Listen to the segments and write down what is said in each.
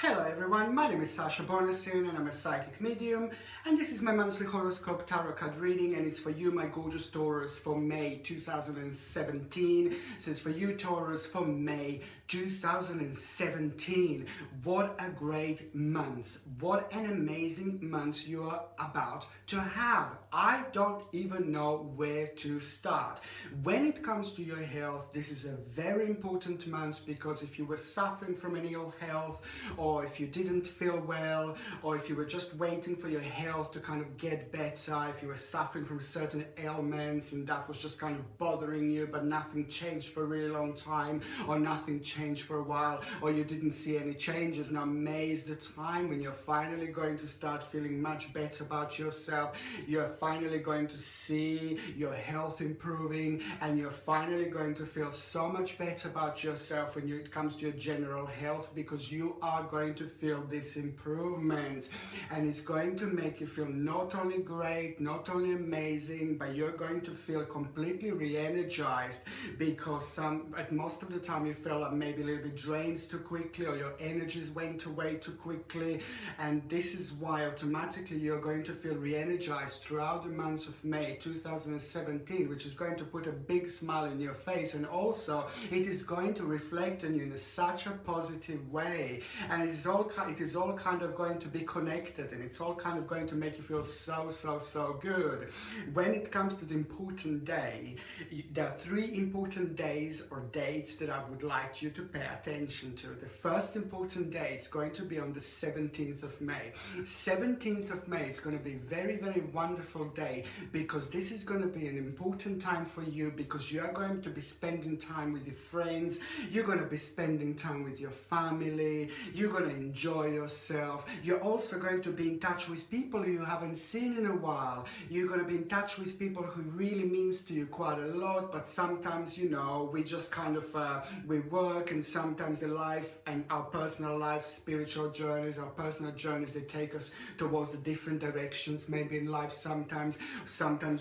Hello everyone, my name is Sasha Bonasin and I'm a psychic medium, and this is my monthly horoscope tarot card reading, and it's for you, my gorgeous Taurus, for May 2017. So it's for you, Taurus, for May 2017. What a great month. What an amazing month you are about to have. I don't even know where to start. When it comes to your health, this is a very important month, because if you were suffering from any ill health, or if you didn't feel well, or if you were just waiting for your health to kind of get better, if you were suffering from certain ailments and that was just kind of bothering you, but nothing changed for a really long time, or nothing changed for a while, or you didn't see any changes, now May is the time when you're finally going to start feeling much better about yourself. You're finally going to see your health improving, and you're finally going to feel so much better about yourself when it comes to your general health, because you are going to feel this improvement, and it's going to make you feel not only great, not only amazing, but you're going to feel completely re-energized, because at most of the time you feel like maybe a little bit drained too quickly, or your energies went away too quickly, and this is why automatically you're going to feel re-energized throughout the month of May 2017, which is going to put a big smile in your face, and also it is going to reflect on you in such a positive way, and it is all kind of going to be connected, and it's all kind of going to make you feel so good. When it comes to the important day, there are three important days or dates that I would like you to pay attention to. The first important day is going to be on the 17th of May. 17th of May is going to be a very wonderful day, because this is going to be an important time for you, because you are going to be spending time with your friends, you're going to be spending time with your family, you're going to enjoy yourself, you're also going to be in touch with people you haven't seen in a while, you're going to be in touch with people who really means to you quite a lot, but sometimes, you know, we just kind of, we work, and sometimes the life and our personal life, spiritual journeys, our personal journeys, they take us towards the different directions, maybe in life sometimes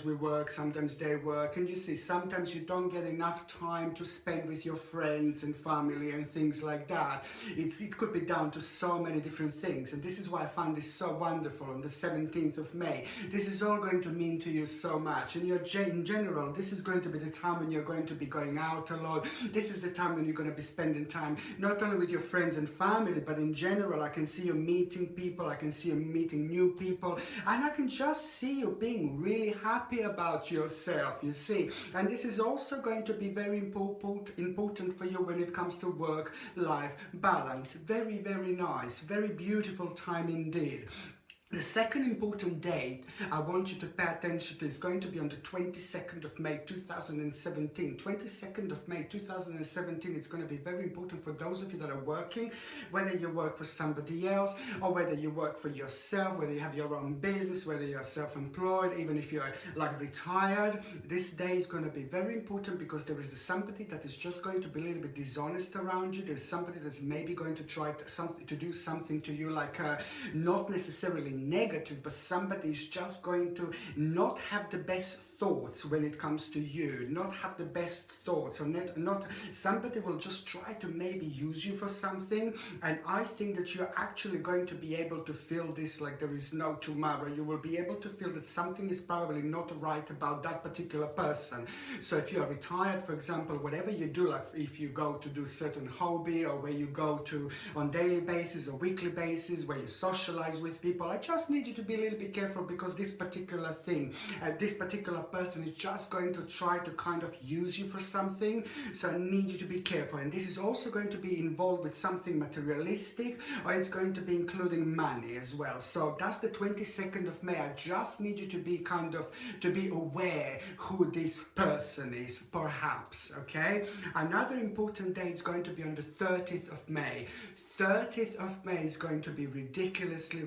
we work, sometimes they work, and you see, sometimes you don't get enough time to spend with your friends and family and things like that. It could be down to so many different things, and this is why I find this so wonderful on the 17th of May. This is all going to mean to you so much, and in general, this is going to be the time when you're going to be going out a lot. This is the time when you're going to be spending time not only with your friends and family, but in general, I can see you meeting people, I can see you meeting new people, and I can just see you being really happy about yourself, you see. And this is also going to be very important for you when it comes to work-life balance. Very nice, very beautiful time indeed. The second important date I want you to pay attention to is going to be on the 22nd of May 2017. 22nd of May 2017 is going to be very important for those of you that are working, whether you work for somebody else, or whether you work for yourself, whether you have your own business, whether you're self-employed, even if you're like retired. This day is going to be very important, because there is somebody that is just going to be a little bit dishonest around you. There's somebody that's maybe going to try to do something to you, like not necessarily negative, but somebody is just going to not have the best thoughts when it comes to you, not have the best thoughts, or not somebody will just try to maybe use you for something, and I think that you're actually going to be able to feel this like there is no tomorrow. You will be able to feel that something is probably not right about that particular person. So if you are retired, for example, whatever you do, like if you go to do certain hobby, or where you go to on daily basis or weekly basis, where you socialize with people, I just need you to be a little bit careful, because this particular thing, this particular person is just going to try to kind of use you for something. So I need you to be careful, and this is also going to be involved with something materialistic, or it's going to be including money as well. So that's the 22nd of May. I just need you to be to be aware who this person is, perhaps, okay? Another important day is going to be on the 30th of May. 30th of May is going to be ridiculously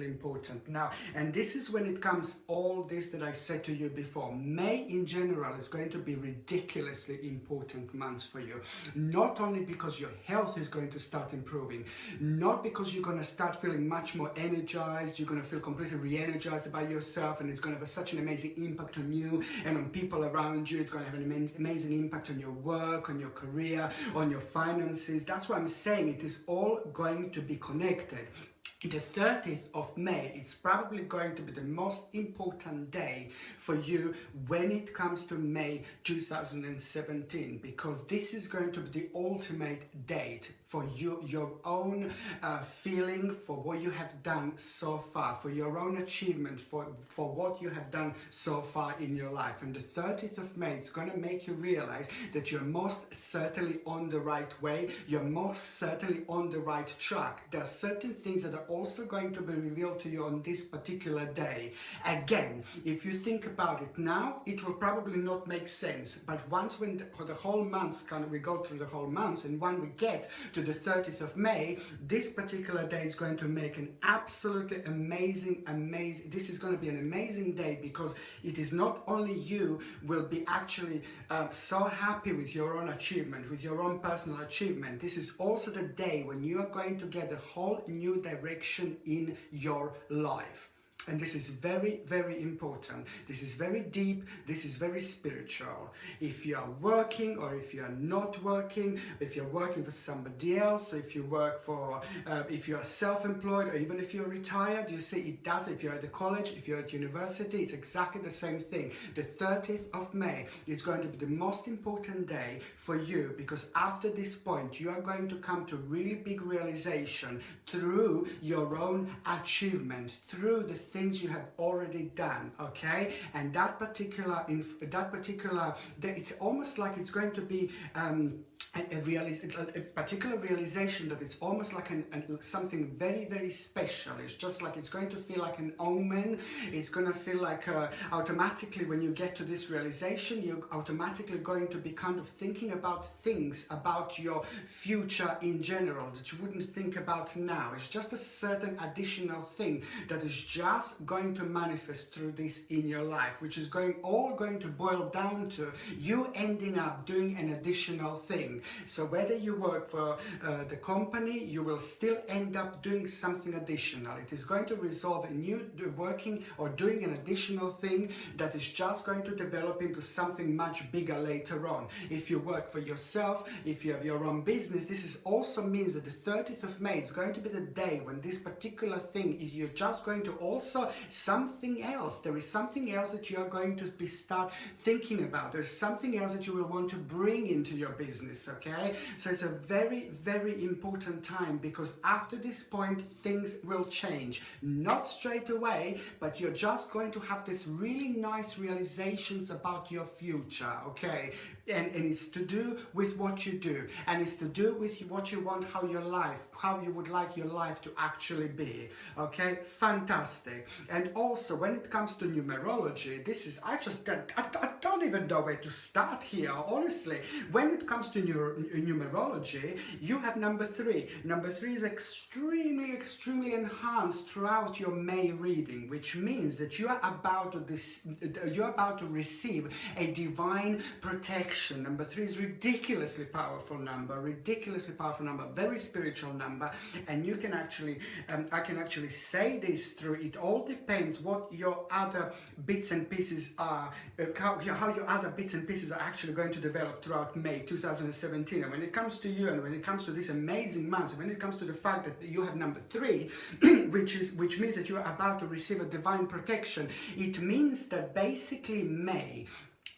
important. Now, and this is when it comes all this that I said to you before. May in general is going to be ridiculously important month for you. Not only because your health is going to start improving, not because you're going to start feeling much more energized, you're going to feel completely re-energized about yourself, and it's going to have such an amazing impact on you and on people around you. It's going to have an amazing impact on your work, on your career, on your finances. That's why I'm saying it is is all going to be connected. The 30th of May is probably going to be the most important day for you when it comes to May 2017, because this is going to be the ultimate date for you, your own feeling for what you have done so far, for your own achievement, for what you have done so far in your life. And the 30th of May is going to make you realize that you're most certainly on the right way, you're most certainly on the right track. There are certain things that are also going to be revealed to you on this particular day. Again, if you think about it now, it will probably not make sense, but once for the whole month, we go through the whole month, and when we get to the 30th of May, this particular day is going to make an absolutely amazing, this is going to be an amazing day, because it is not only you will be actually so happy with your own achievement, with your own personal achievement, this is also the day when you are going to get a whole new direction in your life. And this is very, very important. This is very deep. This is very spiritual. If you are working or if you are not working, if you're working for somebody else, if you work for, if you are self-employed, or even if you're retired, you see it does. If you're at the college, if you're at university, it's exactly the same thing. The 30th of May is going to be the most important day for you, because after this point, you are going to come to really big realization through your own achievement, through the things you have already done, okay? And that particular, it's almost like it's going to be a particular realization that it's almost like something very, very special. It's just like it's going to feel like an omen. It's going to feel like automatically when you get to this realization, you're automatically going to be kind of thinking about things about your future in general that you wouldn't think about now. It's just a certain additional thing that is just going to manifest through this in your life, which is all going to boil down to you ending up doing an additional thing. So whether you work for the company, you will still end up doing something additional. It is going to resolve in you working or doing an additional thing that is just going to develop into something much bigger later on. If you work for yourself, if you have your own business, this also means that the 30th of May is going to be the day when this particular thing is, you're just going to also something else. There is something else that you are going to start thinking about. There's something else that you will want to bring into your business, okay? So it's a very, very important time, because after this point, things will change. Not straight away, but you're just going to have this really nice realizations about your future, okay? And it's to do with what you do, and it's to do with what you want, how you would like your life to actually be, okay? Fantastic. And also, when it comes to numerology, I don't even know where to start here, honestly. When it comes to numerology, you have number 3. Number 3 is extremely, extremely enhanced throughout your May reading, which means that you are about to receive a divine protection. Number 3 is ridiculously powerful number, very spiritual number, and you can actually, I can actually say this through, it all depends what your other bits and pieces are, how your other bits and pieces are actually going to develop throughout May 2017. And when it comes to you, and when it comes to this amazing month, when it comes to the fact that you have number 3, which means that you are about to receive a divine protection, it means that basically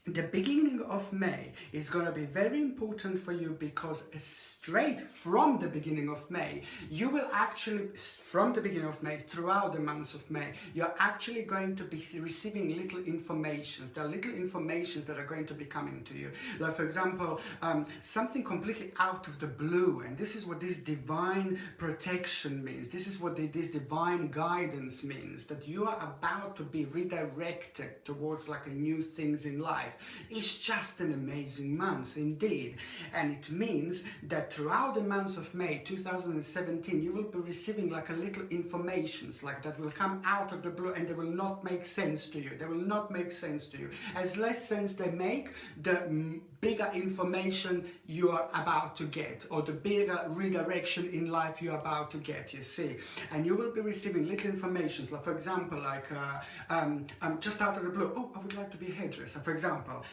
the beginning of May is going to be very important for you, because straight from the beginning of May, you will actually, from the beginning of May, throughout the months of May, you're actually going to be receiving little informations. There are little informations that are going to be coming to you. Like, for example, something completely out of the blue, and this is what this divine protection means. This is what this divine guidance means, that you are about to be redirected towards like a new things in life. It's just an amazing month indeed, and it means that throughout the months of May 2017 you will be receiving like a little informations like that will come out of the blue, and they will not make sense to you. As less sense they make, bigger information you are about to get, or the bigger redirection in life you're about to get, you see. And you will be receiving little informations, like for example, like just out of the blue, oh, I would like to be a hairdresser, for example.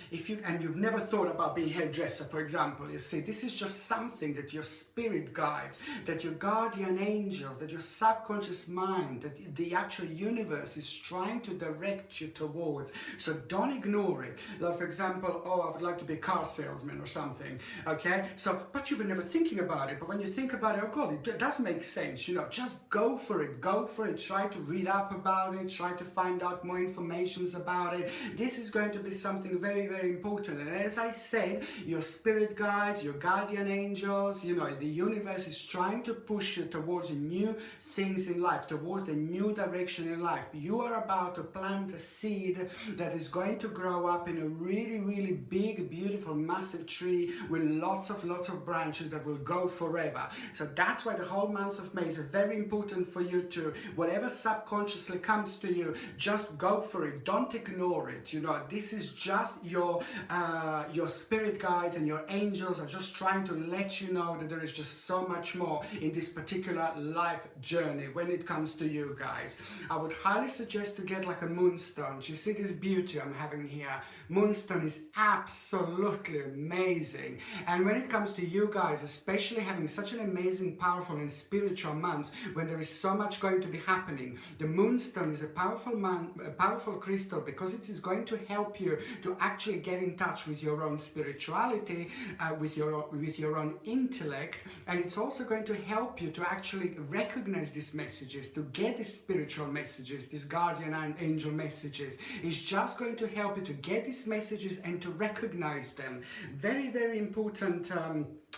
And you've never thought about being a hairdresser, for example, you see, this is just something that your spirit guides, that your guardian angels, that your subconscious mind, that the actual universe is trying to direct you towards. So don't ignore it. Like for example, oh, I would like to be a car salesman or something, okay? So, but you were never thinking about it, but when you think about it, oh God, it does make sense, you know, just go for it, try to read up about it, try to find out more information about it. This is going to be something very, very important. And as I said, your spirit guides, your guardian angels, you know, the universe is trying to push you towards new things in life, towards the new direction in life. You are about to plant a seed that is going to grow up in a really, really big, beautiful, massive tree with lots of branches that will go forever. So that's why the whole month of May is very important for you to, whatever subconsciously comes to you, just go for it. Don't ignore it. You know, this is just your spirit guides and your angels are just trying to let you know that there is just so much more in this particular life journey. When it comes to you guys, I would highly suggest to get like a moonstone. You see this beauty I'm having here? Moonstone is absolutely amazing. And when it comes to you guys, especially having such an amazing, powerful and spiritual month, when there is so much going to be happening, the moonstone is a powerful crystal, because it is going to help you to actually get in touch with your own spirituality, with your own intellect, and it's also going to help you to actually recognize these messages, to get these spiritual messages, these guardian and angel messages. It's just going to help you to get these messages and to recognize them. Very, very important.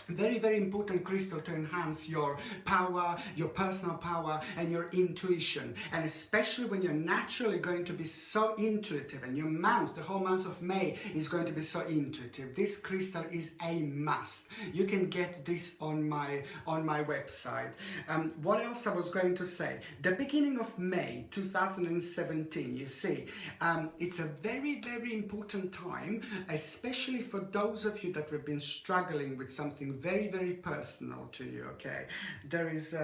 Very important crystal to enhance your power, your personal power and your intuition. And especially when you're naturally going to be so intuitive, and your month, the whole month of May is going to be so intuitive, this crystal is a must. You can get this on my website. What else I was going to say? The beginning of May 2017, you see, it's a very important time, especially for those of you that have been struggling with something very personal to you, okay? There is,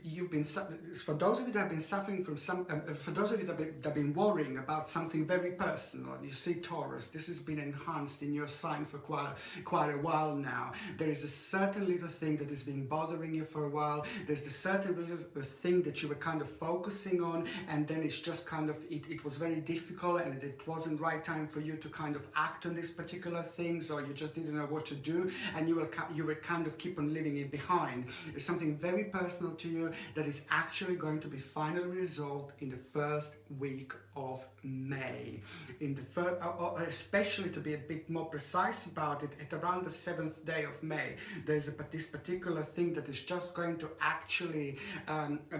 you've been, for those of you that have been suffering from for those of you that have been worrying about something very personal, you see Taurus, this has been enhanced in your sign for quite a while now. There is a certain little thing that has been bothering you for a while. There's the certain little thing that you were kind of focusing on, and then it's just kind of, it was very difficult, and it wasn't right time for you to kind of act on these particular things, or you just didn't know what to do, and you will kind of keep on leaving it behind. It's something very personal to you that is actually going to be finally resolved in the first week of May. In the first, especially to be a bit more precise about it, at around the 7th day of May, there's this particular thing that is just going to actually,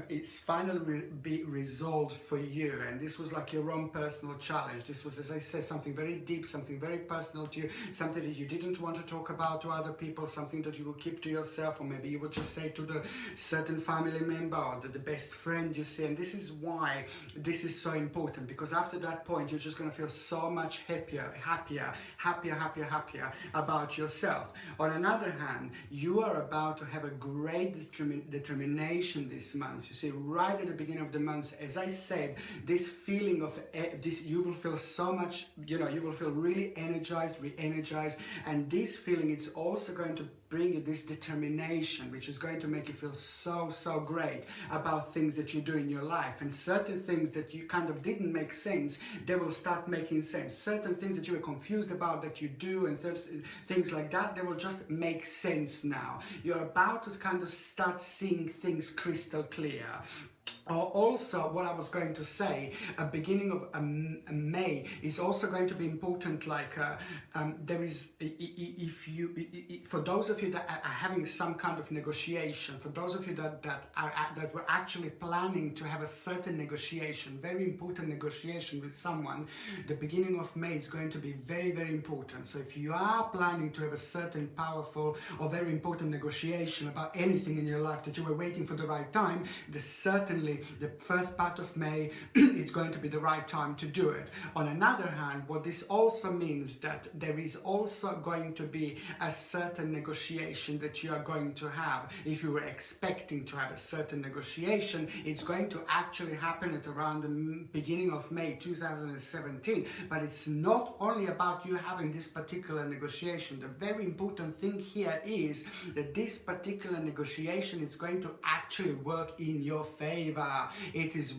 it's finally be resolved for you. And this was like your own personal challenge. This was, as I said, something very deep, something very personal to you, something that you didn't want to talk about to other people, something that you will keep to yourself, or maybe you would just say to the certain family member or the best friend, you see. And this is why this is so important, because after that point, you're just going to feel so much happier about yourself. On another hand, you are about to have a great determination this month. You see, right at the beginning of the month, as I said, this feeling of this, you will feel so much, you know, you will feel really energized, re-energized, and this feeling is also going to bring you this determination, which is going to make you feel so great about things that you do in your life. And certain things that you kind of didn't make sense, they will start making sense. Certain things that you were confused about that you do, and things like that, they will just make sense now. You're about to kind of start seeing things crystal clear. Also, what I was going to say, beginning of May is also going to be important. Like there is, for those of you that are having some kind of negotiation, for those of you that were actually planning to have a certain negotiation, very important negotiation with someone, the beginning of May is going to be very important. So if you are planning to have a certain powerful or very important negotiation about anything in your life that you were waiting for the right time, the certain certainly the first part of May it's going to be the right time to do it. On another hand, what this also means that there is also going to be a certain negotiation that you are going to have. If you were expecting to have a certain negotiation, it's going to actually happen at around the beginning of May 2017. But it's not only about you having this particular negotiation. The very important thing here is that this particular negotiation is going to actually work in your favor. It is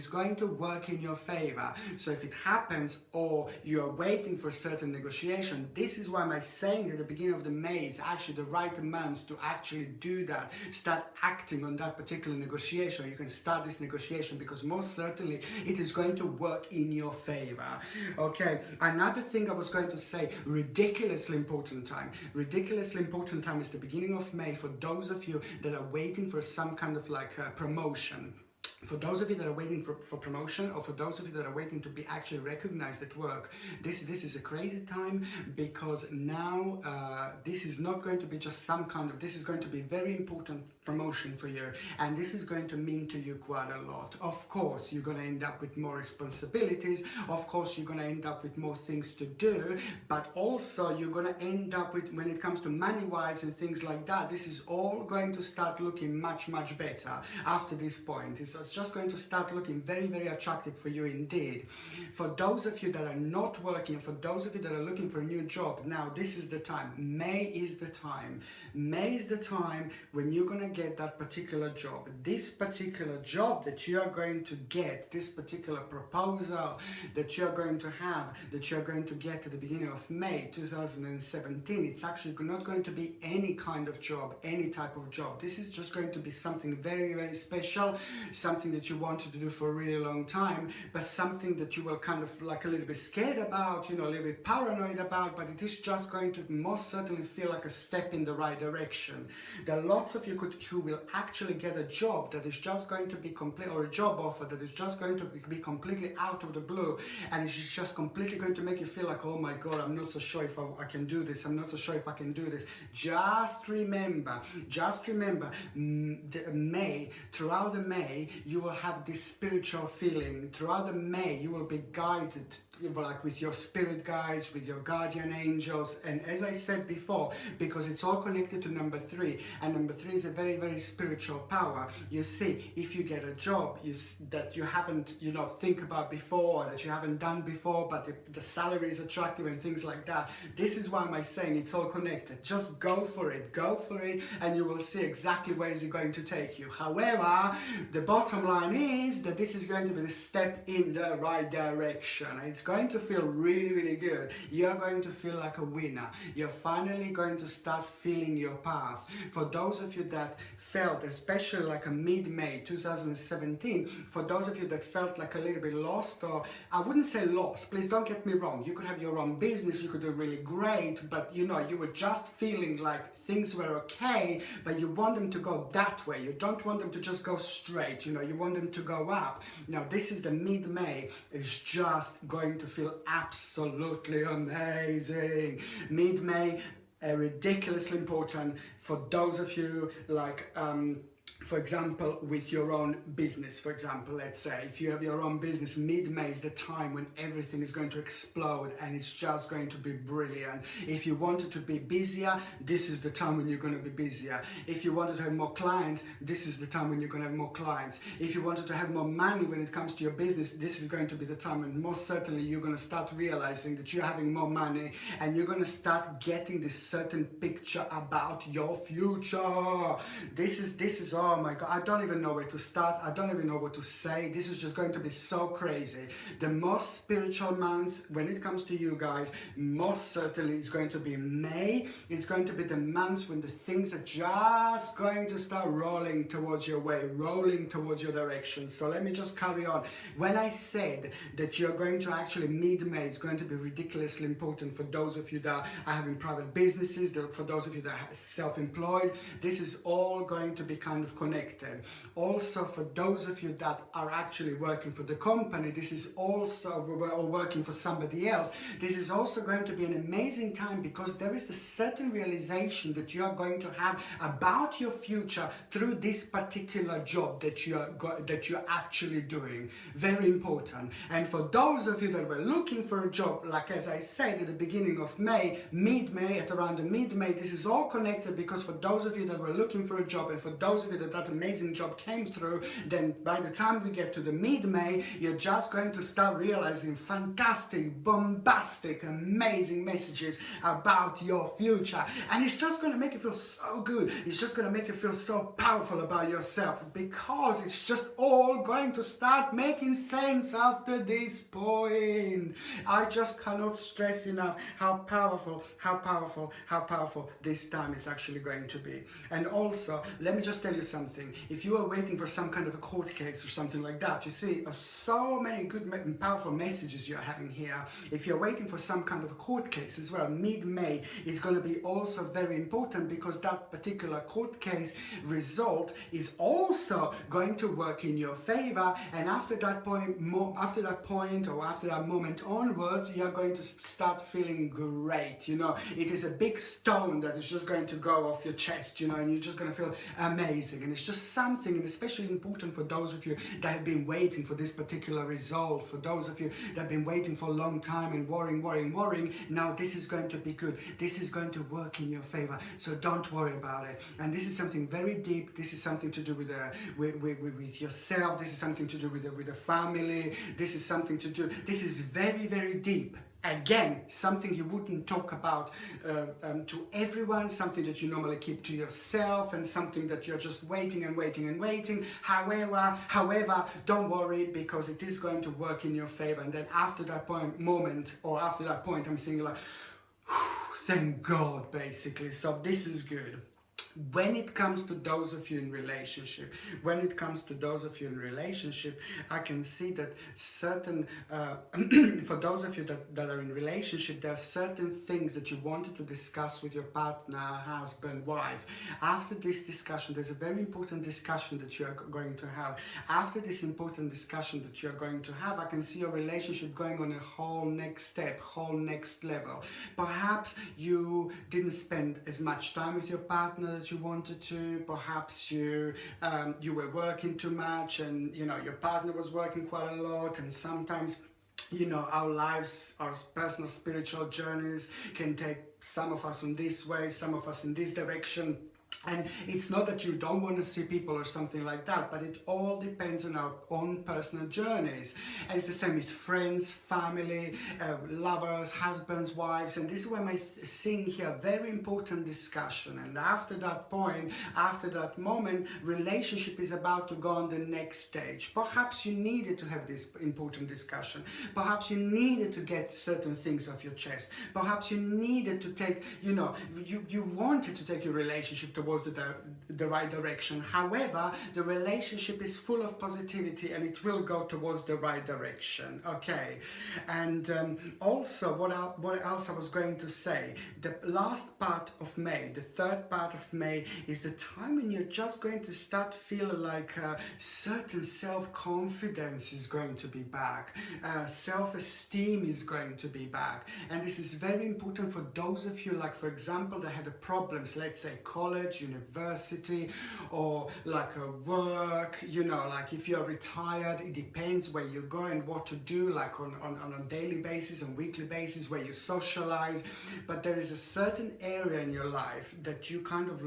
going to work in your favor. So if it happens, or you are waiting for a certain negotiation, this is why I'm saying that the beginning of the May is actually the right month to actually do that. Start acting on that particular negotiation. You can start this negotiation because most certainly it is going to work in your favor. Okay, another thing I was going to say, ridiculously important time. Ridiculously important time is the beginning of May for those of you that are waiting for some kind of like promotion. For those of you that are waiting for promotion, or for those of you that are waiting to be actually recognized at work, this is a crazy time, because now this is not going to be just some kind of, this is going to be very important promotion for you, and this is going to mean to you quite a lot. Of course, you're going to end up with more responsibilities, of course you're going to end up with more things to do, but also you're going to end up with, when it comes to money-wise and things like that, this is all going to start looking much better after this point. It's just going to start looking very attractive for you indeed. For those of you that are not working, for those of you that are looking for a new job, now this is the time. May is the time. May is the time when you're going to get that particular job. This particular job that you are going to get, this particular proposal that you're going to have, that you're going to get at the beginning of May 2017, it's actually not going to be any kind of job, any type of job. This is just going to be something very special, something that you wanted to do for a really long time, but something that you will kind of like a little bit scared about, you know, a little bit paranoid about, but it is just going to most certainly feel like a step in the right direction. There are lots of you who will actually get a job that is just going to be complete, or a job offer that is just going to be completely out of the blue, and it's just completely going to make you feel like, oh my god, I'm not so sure if I can do this, I'm not so sure if I can do this. Just remember, May, throughout the May, you will have this spiritual feeling. Throughout the May, you will be guided, like with your spirit guides, with your guardian angels, and as I said before, because it's all connected to number 3, and number 3 is a very spiritual power. You see, if you get a job that you haven't, you know, think about before, or that you haven't done before, but the salary is attractive and things like that, this is why I'm saying it's all connected. Just go for it, and you will see exactly where is it going to take you. However, the bottom line is that this is going to be the step in the right direction. It's going to feel really good. You're going to feel like a winner. You're finally going to start feeling your path. For those of you that felt, especially like a mid-May 2017, for those of you that felt like a little bit lost, or I wouldn't say lost, please don't get me wrong, you could have your own business, you could do really great, but you know, you were just feeling like things were okay, but you want them to go that way. You don't want them to just go straight, you know, you want them to go up. Now this is the mid-May, it's just going to feel absolutely amazing. Mid-May, ridiculously important for those of you like for example, with your own business, for example, let's say, if you have your own business, mid-May is the time when everything is going to explode and it's just going to be brilliant. If you wanted to be busier, this is the time when you're going to be busier. If you wanted to have more clients, this is the time when you're going to have more clients. If you wanted to have more money when it comes to your business, this is going to be the time when most certainly you're going to start realizing that you're having more money, and you're going to start getting this certain picture about your future. This is oh my god, I don't even know where to start. I don't even know what to say. This is just going to be so crazy. The most spiritual months when it comes to you guys, most certainly is going to be May. It's going to be the months when the things are just going to start rolling towards your way, rolling towards your direction. So let me just carry on. When I said that you're going to actually mid-May, it's going to be ridiculously important for those of you that are having private businesses, for those of you that are self-employed. This is all going to be kind kind of connected. Also, for those of you that are actually working for the company, this is also, or working for somebody else, this is also going to be an amazing time, because there is a certain realization that you are going to have about your future through this particular job that you're actually doing. Very important. And for those of you that were looking for a job, like as I said at the beginning of May, mid-May, at around the mid-May, this is all connected, because for those of you that were looking for a job, and for those of you that amazing job came through, then by the time we get to the mid-May, you're just going to start realizing fantastic, bombastic, amazing messages about your future. And it's just going to make you feel so good. It's just going to make you feel so powerful about yourself, because it's just all going to start making sense after this point. I just cannot stress enough how powerful this time is actually going to be. And also, let me just tell you something. If you are waiting for some kind of a court case or something like that, you see, of so many good and powerful messages you're having here. If you're waiting for some kind of a court case as well, mid-May is going to be also very important, because that particular court case result is also going to work in your favor. And after that point, or after that moment onwards, you're going to start feeling great. You know, it is a big stone that is just going to go off your chest, you know, and you're just going to feel amazing. And it's just something, and especially important for those of you that have been waiting for this particular result, for those of you that have been waiting for a long time and worrying. Now this is going to be good. This is going to work in your favor. So don't worry about it. And this is something very deep. This is something to do with yourself. This is something to do with the family. This is something to do. This is very, very deep. Again, something you wouldn't talk about to everyone, something that you normally keep to yourself, and something that you're just waiting. However, don't worry, because it is going to work in your favor. And then after that point, I'm saying like, thank God, basically. So this is good. When it comes to those of you in relationship, I can see that certain, for those of you that are in relationship, there are certain things that you wanted to discuss with your partner, husband, wife. After this discussion, there's a very important discussion that you are going to have. After this important discussion that you are going to have, I can see your relationship going on a whole next step, whole next level. Perhaps you didn't spend as much time with your partner you wanted to. Perhaps you were working too much, and you know your partner was working quite a lot, and sometimes, you know, our lives, our personal spiritual journeys can take some of us in this way, some of us in this direction. And it's not that you don't want to see people or something like that, but it all depends on our own personal journeys. And it's the same with friends, family, lovers, husbands, wives. And this is where I'm seeing here very important discussion. And after that point, after that moment, relationship is about to go on the next stage. Perhaps you needed to have this important discussion. Perhaps you needed to get certain things off your chest. Perhaps you needed to take, you know, you wanted to take your relationship towards the right direction. However, the relationship is full of positivity, and it will go towards the right direction. Okay, and also what else I was going to say, the last part of May, the third part of May, is the time when you're just going to start feeling like certain self-confidence is going to be back, self-esteem is going to be back. And this is very important for those of you, like for example, that had problems, let's say college, university, or like a work, you know, like if you're retired, it depends where you go and what to do, like on a daily basis, on weekly basis, where you socialize. But there is a certain area in your life that you kind of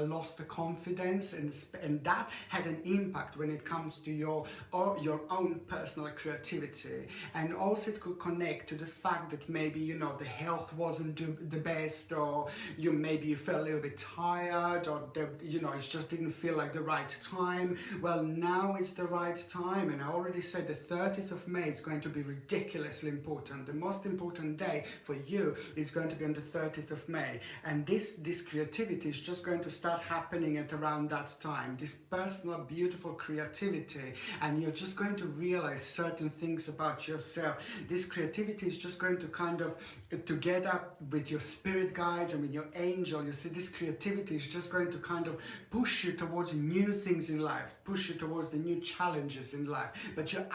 lost the confidence, and that had an impact when it comes to your own personal creativity. And also it could connect to the fact that maybe, you know, the health wasn't the best, or maybe you felt a little bit tired, or you know, it just didn't feel like the right time. Well, now is the right time, and I already said the 30th of May is going to be ridiculously important. The most important day for you is going to be on the 30th of May, and this creativity is just going to start happening at around that time, this personal beautiful creativity, and you're just going to realize certain things about yourself. This creativity is just going to kind of, together with your spirit guides and with your angel, you see, this creativity positivity is just going to kind of push you towards new things in life, push you towards the new challenges in life. But you're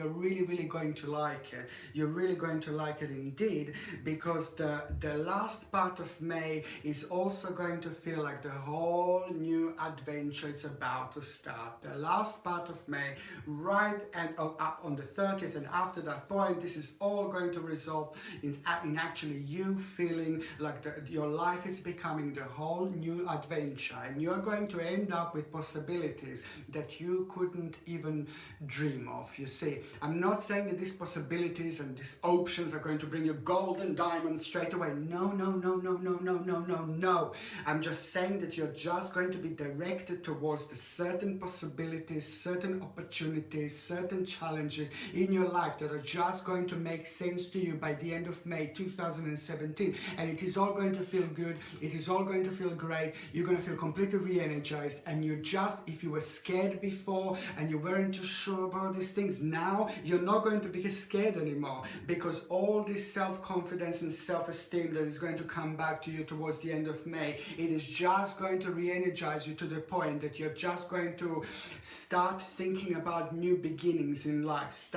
really, really going to like it. You're really going to like it indeed, because the last part of May is also going to feel like the whole new adventure it's about to start. The last part of May, right and up on the 30th, and after that point, this is all going to result in actually you feeling like your life is becoming the whole new adventure, and you're going to end up with possibilities that you couldn't even dream of. You see, I'm not saying that these possibilities and these options are going to bring you golden diamonds straight away. No, no, no, no, no, no, no, no, no. I'm just saying that you're just going to be directed towards the certain possibilities, certain opportunities, certain challenges in your life that are just going to make sense to you by the end of May 2017. And it is all going to feel good. It is all going to feel great. You're going to feel completely re-energized, and you just, if you were scared before and you weren't too sure about these things, now you're not going to be scared anymore, because all this self-confidence and self-esteem that is going to come back to you towards the end of May, it is just going to re-energize you to the point that you're just going to start thinking about new beginnings in life.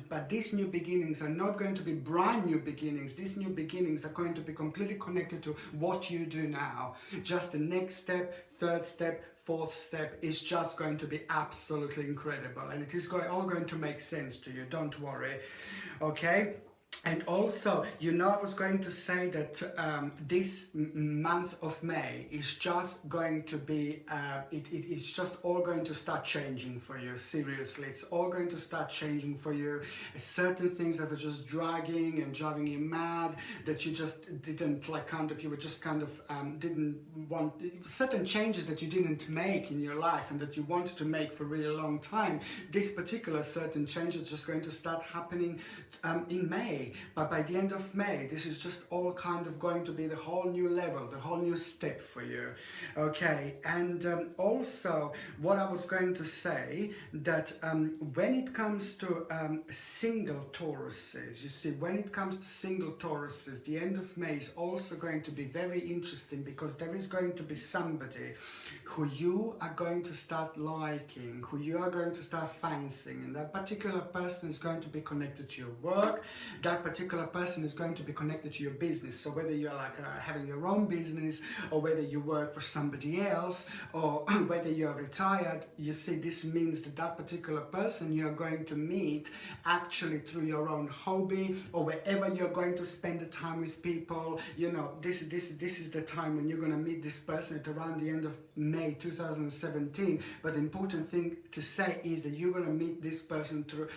But these new beginnings are not going to be brand new beginnings. These new beginnings are going to be completely connected to what you do now. Just the next step, third step, fourth step is just going to be absolutely incredible, and it is all going to make sense to you. Don't worry, okay? And also, I was going to say that this month of May is just going to be, it's just all going to start changing for you. Seriously, it's all going to start changing for you. Certain things that were just dragging and driving you mad, that you just didn't didn't want, certain changes that you didn't make in your life and that you wanted to make for a really long time. This particular certain change is just going to start happening in May. But by the end of May, this is just all kind of going to be the whole new level, the whole new step for you. Okay, and also what I was going to say, that when it comes to single Tauruses, you see, when it comes to single Tauruses, the end of May is also going to be very interesting, because there is going to be somebody who you are going to start liking, who you are going to start fancying, and that particular person is going to be connected to your work. That particular person is going to be connected to your business. So whether you're like having your own business, or whether you work for somebody else, or whether you're retired, you see, this means that that particular person you're going to meet actually through your own hobby, or wherever you're going to spend the time with people. This is the time when you're going to meet this person at around the end of May 2017. But the important thing to say is that you're going to meet this person through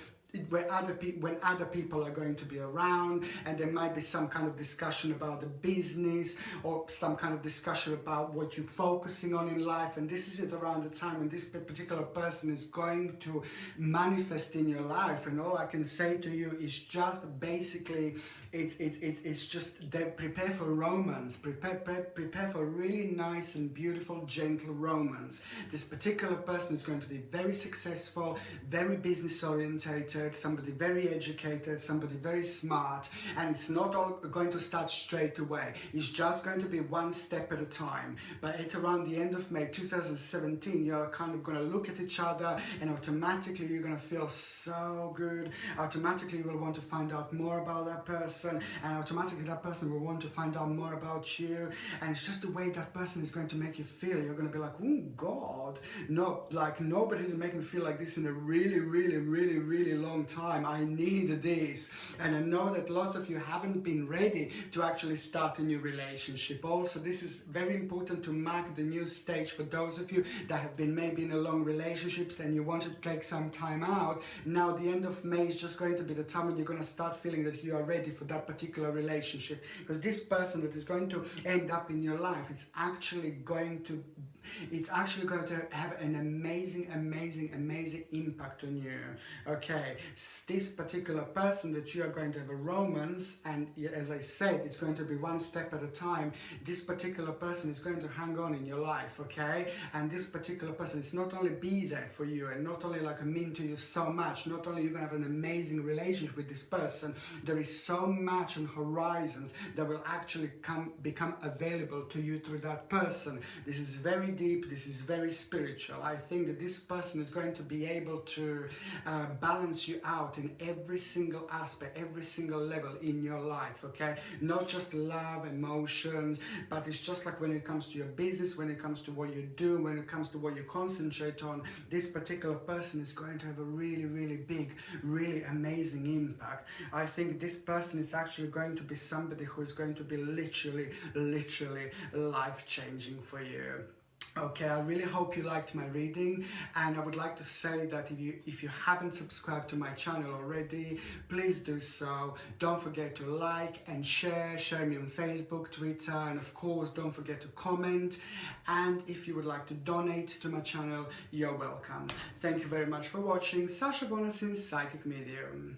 when other people are going to be around, and there might be some kind of discussion about the business, or some kind of discussion about what you're focusing on in life. And this is it around the time when this particular person is going to manifest in your life. And all I can say to you is just basically, it's just prepare for romance, prepare for really nice and beautiful, gentle romance. This particular person is going to be very successful, very business orientated, somebody very educated, somebody very smart, and it's not all going to start straight away. It's just going to be one step at a time. But at around the end of May 2017, you're kind of going to look at each other, and automatically you're going to feel so good. Automatically you will want to find out more about that person, and automatically that person will want to find out more about you. And it's just the way that person is going to make you feel. You're going to be like, oh God, no, like nobody did make me feel like this in a really, really, really, really long time. I need this. And I know that lots of you haven't been ready to actually start a new relationship. Also, this is very important to mark the new stage for those of you that have been maybe in a long relationships and you want to take some time out. Now the end of May is just going to be the time when you're going to start feeling that you are ready for that particular relationship, because this person that is going to end up in your life, it's actually going to have an amazing impact on you. Okay, this particular person that you are going to have a romance, and as I said, it's going to be one step at a time. This particular person is going to hang on in your life, okay? And this particular person is not only be there for you, and not only like mean to you so much, not only you're going to have an amazing relationship with this person, there is so match and horizons that will actually become available to you through that person. This is very deep, this is very spiritual. I think that this person is going to be able to balance you out in every single aspect, every single level in your life, okay? Not just love, emotions, but it's just like when it comes to your business, when it comes to what you do, when it comes to what you concentrate on, this particular person is going to have a really, really big, really amazing impact. I think this person is actually going to be somebody who is going to be literally life-changing for you. Okay, I really hope you liked my reading, and I would like to say that if you haven't subscribed to my channel already, please do so. Don't forget to like and share me on Facebook, Twitter, and of course don't forget to comment. And if you would like to donate to my channel, you're welcome. Thank you very much for watching. Sasha Bonasin, Psychic Medium.